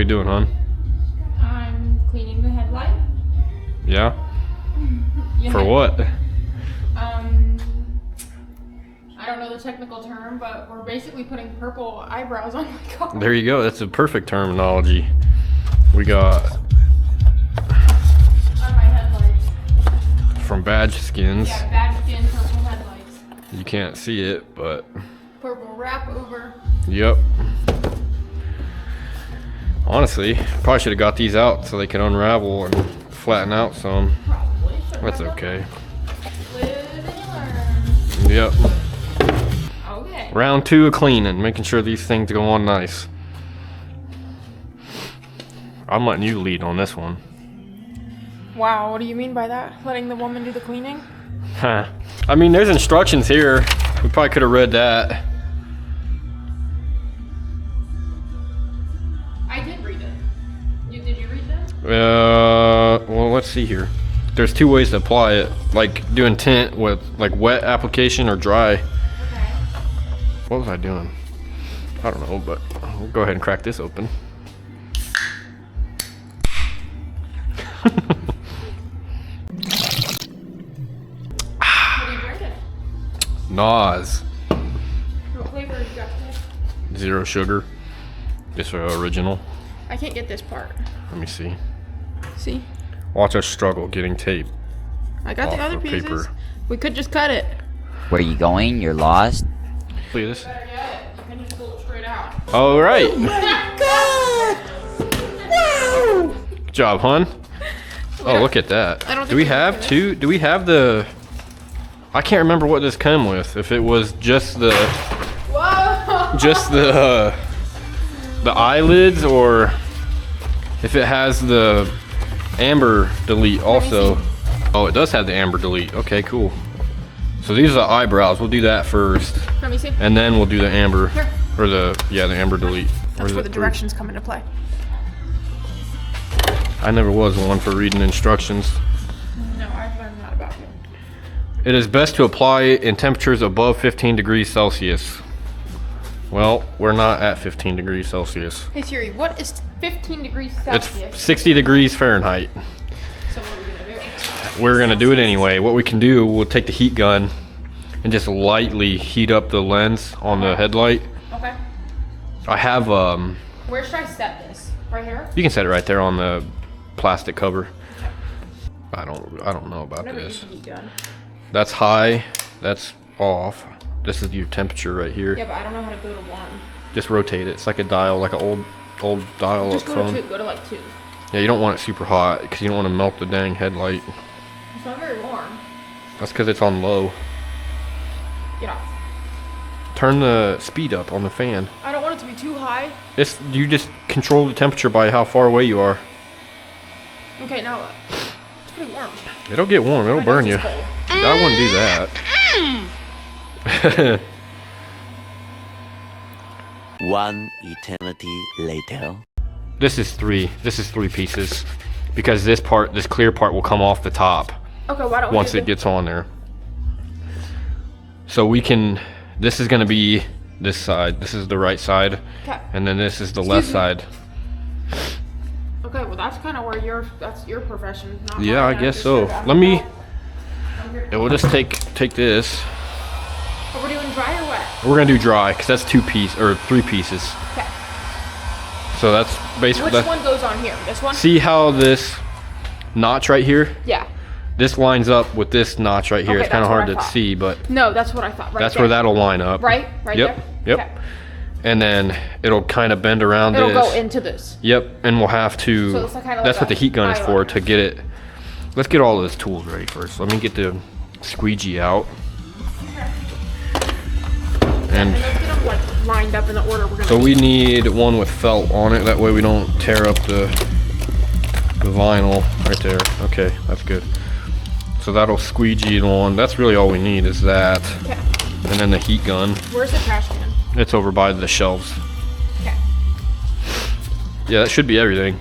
you doing, hon? I'm cleaning the headlight. Yeah? Yeah. For what? I don't know the technical term, but we're basically putting purple eyebrows on my car. There you go. That's a perfect terminology. We got On my headlights. from Badge Skins. Yeah, badge skin, purple headlights. You can't see it, but Purple wrap over. yep. Honestly, probably should have got these out so they could unravel and flatten out some. Probably. That's okay. Live and learn. Yep. Okay. Round 2 of cleaning, making sure these things go on nice. I'm letting you lead on this one. Wow, what do you mean by that? Letting the woman do the cleaning? Huh. I mean, there's instructions here. We probably could have read that. I did read it. Did you read that? Well, let's see here. There's 2 ways to apply it, like doing tint with like wet application or dry. Okay. What was I doing? I don't know, but we'll go ahead and crack this open. What are you drinking? Nas. What flavor you got today? 0 sugar. Just original. I can't get this part. Let me see. See? Watch us struggle getting tape. I got the Off other of pieces. paper. We could just cut it. Where you going? You're lost? Look at this. Better get it. You can just pull it straight out. All right. God! Wow! Good job, hon. Oh, look at that. I don't Do we think we have can. 2? Do we have the... I can't remember what this came with. If it was just the... Whoa! Just the eyelids, or if it has the amber delete also. Oh, it does have the amber delete. Okay, cool. So these are the eyebrows. We'll do that first, Let me see. and then we'll do the amber, Here. or the amber delete. Or That's is where it the three? directions come into play. I never was one for reading instructions. No, I've learned that about you. It is best to apply it in temperatures above 15 degrees Celsius. Well, we're not at 15 degrees Celsius. Hey Siri, what is 15 degrees It's Celsius? 60 degrees Fahrenheit. So what are we gonna do? We're gonna do it anyway. What we can do, we'll take the heat gun and just lightly heat up the lens on the headlight. Okay. I have Where should I set this? Right here? you can set it right there on the plastic cover. I don't know about I've never this. used a heat gun. That's high, that's off. This is your temperature right here. Yeah, but I don't know how to go to 1. Just rotate it. It's like a dial, like an old dial Just up go phone. to 2. Go to like 2. Yeah, you don't want it super hot because you don't want to melt the dang headlight. It's not very warm. That's because it's on low. Get off. Turn the speed up on the fan. I don't want it to be too high. You just control the temperature by how far away you are. Okay, now what? It's pretty warm. It'll get warm. It'll My burn nose you. is cold. I wouldn't do that. 1 eternity later. This is 3 pieces because this clear part will come off the top Okay, why don't we once do it gets on there. So we can, this is going to be this side. This is the right side. Okay. And then this is the left me. side. Okay, well that's kind of where that's your profession. Not Yeah, mine. I I'm guess just so. here to Let me, help. I'm here to yeah, we'll just take this. But we're doing dry or wet? We're going to do dry because that's 3 pieces. Okay. So that's basically, Which one goes on here? This one? see how this notch right here? Yeah. This lines up with this notch right here. Okay, It's kind of that's what hard I to thought. see, but No, that's what I thought. Right that's there. where that'll line up. Right? Right Yep. there? Yep. Okay. And then it'll kind of bend around It'll this. go into this. Yep. And we'll have to. So it's like kinda that's like what the a heat gun is for, eyeliner. to get it. Let's get all of this tools ready first. Let me get the squeegee out. And Let's get them like lined up in the order we're gonna so we use. need one with felt on it. That way we don't tear up the vinyl right there. Okay, that's good. So that'll squeegee it on. That's really all we need is that. Okay. And then the heat gun. Where's the trash can? It's over by the shelves. Okay. Yeah, that should be everything.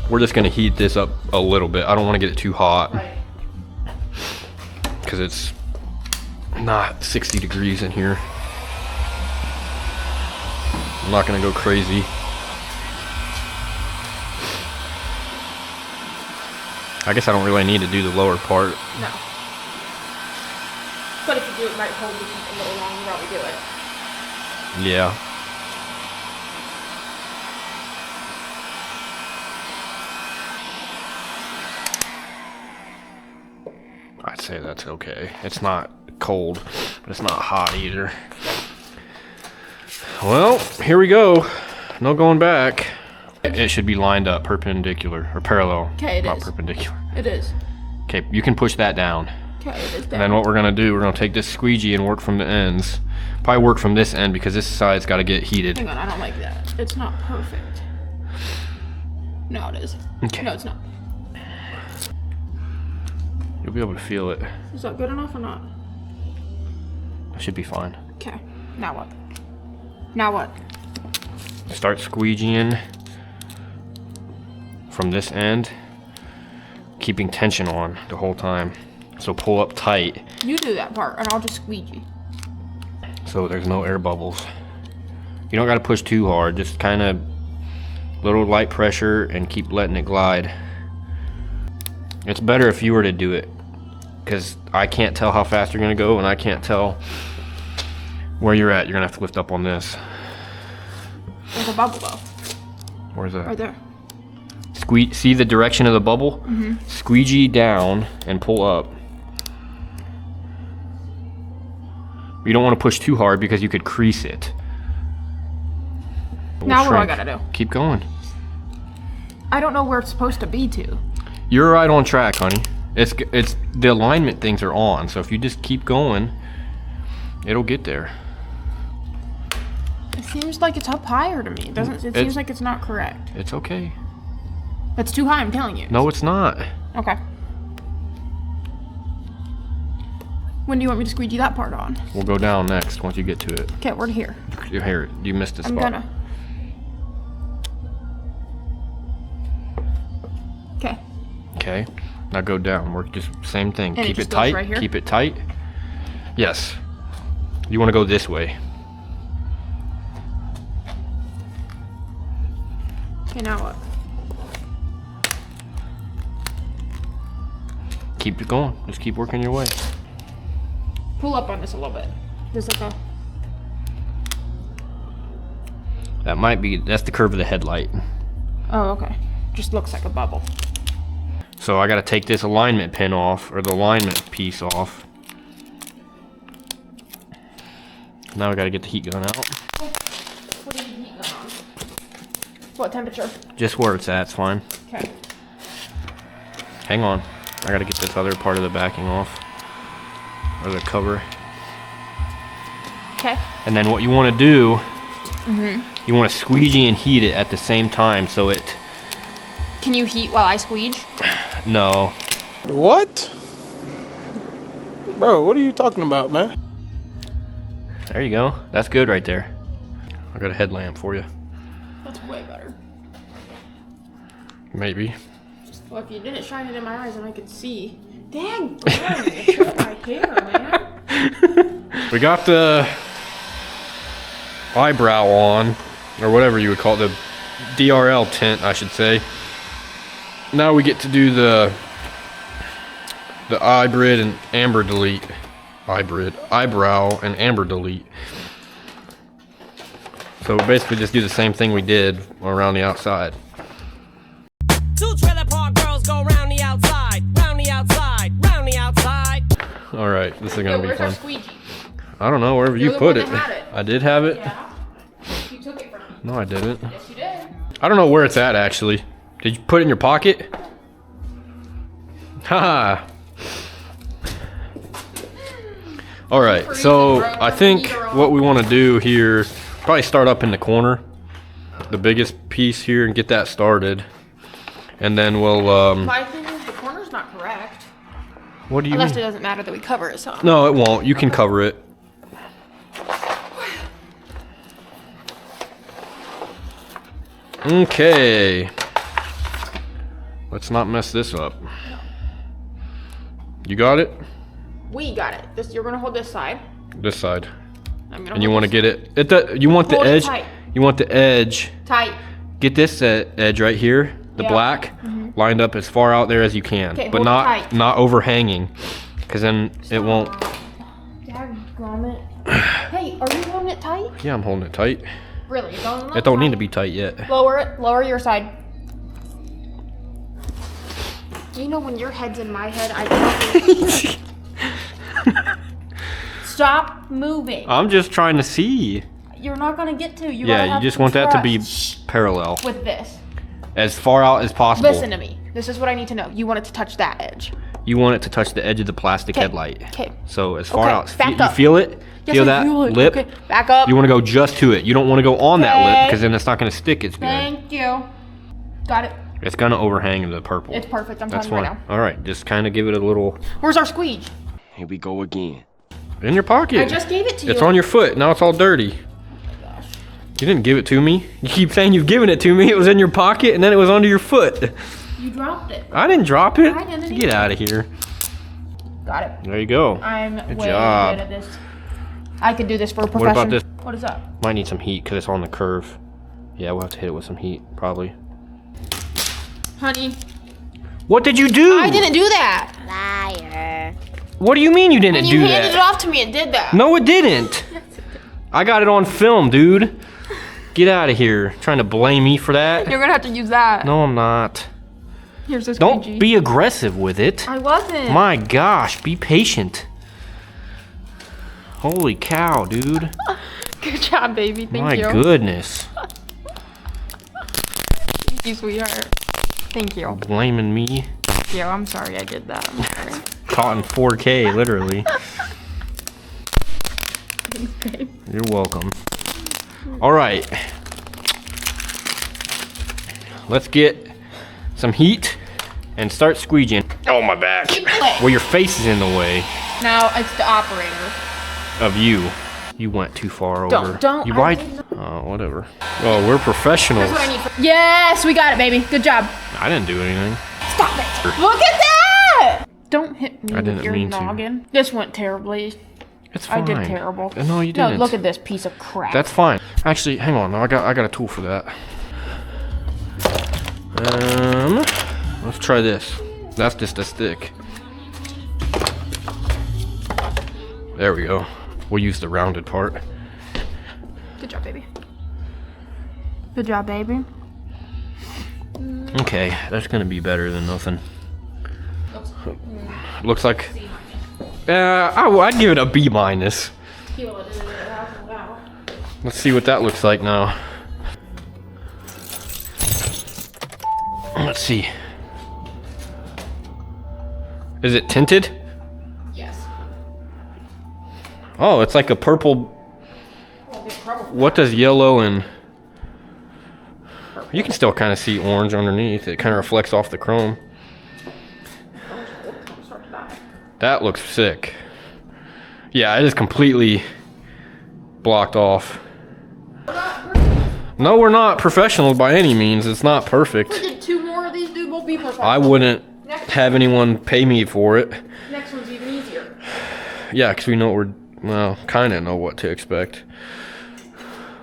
We're just gonna heat this up a little bit. I don't want to get it too hot Right. because it's not 60 degrees in here. I'm not gonna go crazy. I guess I don't really need to do the lower part. No. But if you do, it might hold the heat a little longer while we do it. Yeah. I'd say that's okay. It's not cold, but it's not hot either. Well, here we go. No going back. It should be lined up perpendicular or parallel. Okay, it not is. perpendicular. It is. Okay, you can push that down. Okay, it is down. And then what we're gonna do, we're gonna take this squeegee and work from the ends. Probably work from this end because this side's gotta get heated. Hang on, I don't like that. It's not perfect. No, it is. Okay. No, it's not. You'll be able to feel it. Is that good enough or not? It should be fine. Okay. Now what? Now what? Start squeegeeing from this end, keeping tension on the whole time. So pull up tight You do that part, and I'll just squeegee. so there's no air bubbles. You don't gotta push too hard, just kind of little light pressure and keep letting it glide. It's better if you were to do it, because I can't tell how fast you're gonna go, and I can't tell where you're at. You're gonna have to lift up on this. There's a bubble though. Where's that? Right there. See the direction of the bubble? Squeegee down and pull up. You don't want to push too hard because you could crease it. It will Now what do I shrink. gotta do? Keep going. I don't know where it's supposed to be to. You're right on track, honey. It's the alignment things are on, so if you just keep going, it'll get there. It seems like it's up higher to me. It doesn't. It seems like it's not correct. It's okay. It's too high. I'm telling you. No, it's not. Okay. When do you want me to squeegee that part on? We'll go down next once you get to it. Okay, where to here? You hear it. You missed a I'm spot. gonna. Okay. Okay. Now go down. Work just same thing. And it Keep it just goes tight. right here? Keep it tight. Yes. You want to go this way. Okay, now what? Keep it going. Just keep working your way. Pull up on this a little bit. Just like a. That's the curve of the headlight. Oh, okay. Just looks like a bubble. So I got to take this alignment pin off, or the alignment piece off. Now I got to get the heat gun out. What do you heat gun on? What temperature? Just where it's at, it's fine. Okay. Hang on. I got to get this other part of the backing off. Or the cover. Okay. And then what you want to do, you want to squeegee and heat it at the same time so it... Can you heat while I squeege? No. What? Bro, what are you talking about, man? There you go. That's good right there. I got a headlamp for you. That's way better. Maybe. Well, if you didn't shine it in my eyes and I could see. Dang, it hurt my hair, man. We got the eyebrow on, or whatever you would call it, the DRL tint, I should say. Now we get to do the hybrid and amber delete. Eyebrow and amber delete. So we basically just do the same thing we did around the outside. Two trailer park girls go round the outside, round the outside, round the outside. All right, this is gonna be Where's our fun. squeegee? I don't know, wherever You're you the put one it. that had it. I did have it. Yeah. You took it from me. No, I didn't. Yes, you did. I don't know where it's at actually. Did you put it in your pocket? Haha. All right, so I think what we want to do here, probably start up in the corner, the biggest piece here, and get that started. And then we'll, My thing is the corner's not correct. what do you Unless it mean? doesn't matter that we cover it, so. No, it won't. You can cover it. Okay. Let's not mess this up. You got it? We got it. You're gonna hold this side. This side. I'm gonna And you hold want to this get it, you want the Hold it edge, tight. You want the edge. Tight. Get this edge right here, the Yeah. black, lined up as far out there as you can, Okay, but hold it tight. not overhanging, because then it won't. Daggone it. Hey, are you holding it tight? Yeah, I'm holding it tight. Really? It don't need to be tight yet. Lower it. Lower your side. You know when your head's in my head, I can't. Stop moving. I'm just trying to see. You're not gonna get to. Yeah, you just want that to be parallel, with this. as far out as possible. Listen to me. This is what I need to know. You want it to touch that edge. You want it to touch the edge of the plastic 'Kay, headlight. 'kay. So as far Okay, out, back you up. feel it? Yes, feel I that feel it. lip? Okay, back up. You want to go just to it. You don't want to go on that lip, Okay. because then it's not going to stick as good. Thank you. Got it. It's going to overhang the purple. It's perfect. I'm That's telling you fine. right now. All right, just kind of give it a little Where's our squeege? Here we go again. in your pocket. I just gave it to you. It's on your foot. Now it's all dirty. You didn't give it to me. You keep saying you've given it to me. It was in your pocket and then it was under your foot. You dropped it. I didn't drop it. I didn't Get either. out of here. Got it. There you go. I'm Good way job. good at this. I could do this for a What profession. about this? What is that? Might need some heat because it's on the curve. Yeah, we'll have to hit it with some heat, probably. Honey, What did you do? I didn't do that. Liar. What do you mean you didn't When do you handed it that? off to me, it did that. No, it didn't. I got it on film, dude. Get out of here. Trying to blame me for that? You're gonna have to use that. No, I'm not. Here's this Don't squeegee. be aggressive with it. I wasn't. My gosh, be patient. Holy cow, dude. Good job, baby. Thank My you. goodness. Thank you, sweetheart. Thank you. Blaming me. Thank you. I'm sorry I did that. I'm sorry. Caught in 4K, literally. Thanks, babe. You're welcome. All right. Let's get some heat and start squeegeeing. Oh, my back. Well, your face is in the way Now it's the operator. of you. You went too far over. Don't. You I right? didn't- Oh, whatever. Oh, we're professionals. That's what I need. Yes, we got it, baby. Good job. I didn't do anything. Stop it. Look at that. Don't hit me I didn't with your mean to. noggin. This went terribly. It's I fine. did terrible. No, you No, didn't. look at this piece of crap. That's fine. Actually, hang on. I got a tool for that. Let's try this. That's just a stick. There we go. We'll use the rounded part. Good job, baby. Good job, baby. Okay, that's gonna be better than nothing. Looks like. I'd give it a B minus. Let's see what that looks like now. Let's see. Is it tinted? Yes. Oh, it's like a purple. What does yellow and... You can still kind of see orange underneath. It kind of reflects off the chrome. That looks sick. Yeah, it is completely blocked off. No, we're not professional by any means. It's not perfect. We did 2 more of these, dude. We'll be perfect. I wouldn't have anyone pay me for it. Next one's even easier. Yeah, because we know what well, kind of know what to expect.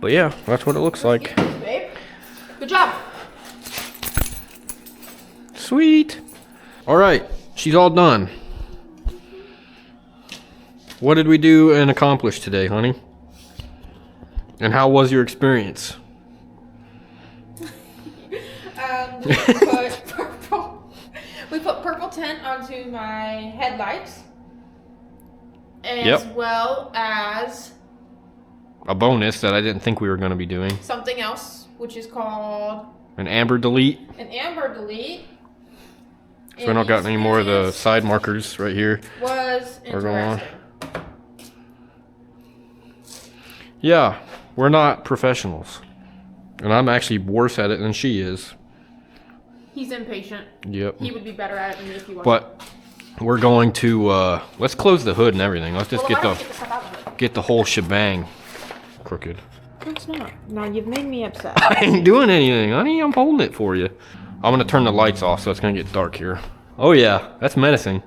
But yeah, that's what it looks like. Babe. Good job. Sweet. All right, she's all done. What did we do and accomplish today, honey? And how was your experience? We put purple tint onto my headlights. As Yep. well as A bonus that I didn't think we were going to be doing. something else, which is called An amber delete. an amber delete. So we don't got any more of the side markers right here. Was Or go on. interesting. Yeah, we're not professionals. And I'm actually worse at it than she is. He's impatient. Yep. He would be better at it than me if he wasn't. But we're going to, let's close the hood and everything. Let's just Well, get why the don't you stuff out of it? get the whole shebang. Crooked. No, it's not. Now you've made me upset. I ain't doing anything, honey. I'm holding it for you. I'm gonna turn the lights off so it's gonna get dark here. Oh yeah, that's menacing.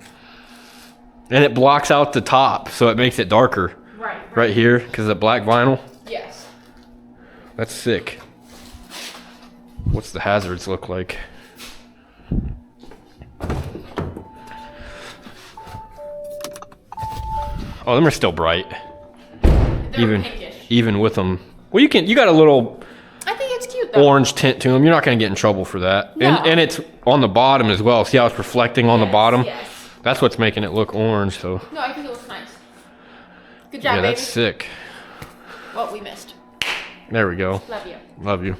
And it blocks out the top, so it makes it darker Right. right here because of the black vinyl. Yes. That's sick. What's the hazards look like? Oh, them are still bright. They're pinkish. Even with them. Well, you got a little I think it's cute though. orange tint to them. You're not gonna get in trouble for that. No. And it's on the bottom as well. See how it's reflecting on the bottom? Yes. That's what's making it look orange. So No, I think it looks nice. Good job, yeah, baby. that's sick. What we missed. There we go. Love you. Love you.